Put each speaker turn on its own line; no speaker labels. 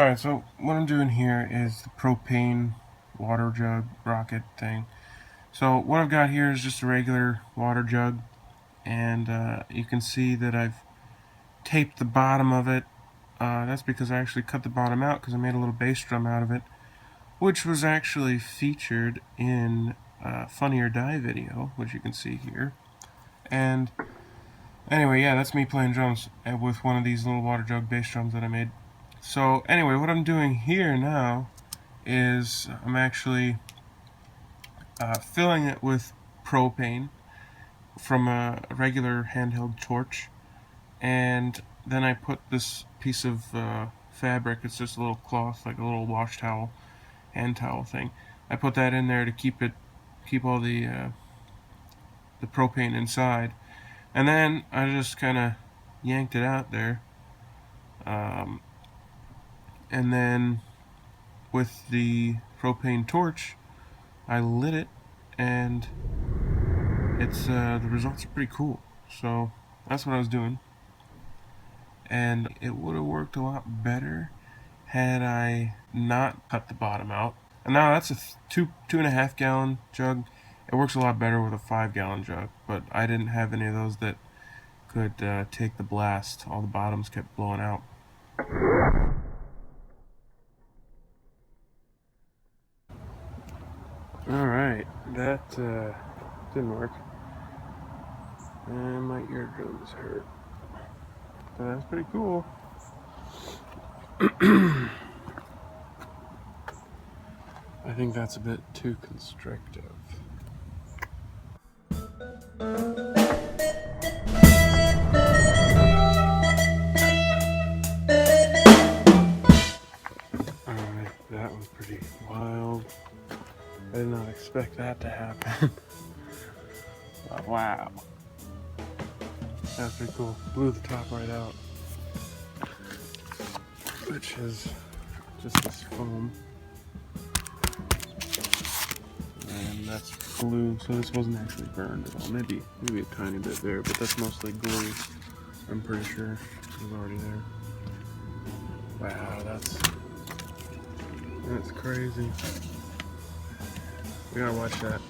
Alright, so what I'm doing here is the propane water jug rocket thing. So what I've got here is just a regular water jug, and you can see that I've taped the bottom of it. That's because I actually cut the bottom out because I made a little bass drum out of it, which was actually featured in a Funny or Die video, which you can see here. And anyway, yeah, that's me playing drums with one of these little water jug bass drums that I made. So anyway, what I'm doing here now is I'm actually filling it with propane from a regular handheld torch, and then I put this piece of fabric. It's just a little cloth, like a little wash towel, hand towel thing. I put that in there to keep all the propane inside, and then I just kind of yanked it out there, and then with the propane torch, I lit it, and it's the results are pretty cool. So that's what I was doing, and it would have worked a lot better had I not cut the bottom out. And now that's a 2.5 gallon jug. It works a lot better with a 5-gallon jug, but I didn't have any of those that could take the blast. All the bottoms kept blowing out. Alright, that didn't work. And my eardrums hurt. But that's pretty cool. I think that's a bit too constrictive. Alright, that was pretty wild. I did not expect that to happen. Wow. That's pretty cool. Blew the top right out. Which is just this foam. And that's glue, so this wasn't actually burned at all. Maybe a tiny bit there, but that's mostly glue. I'm pretty sure it was already there. Wow, that's crazy. We gotta watch that.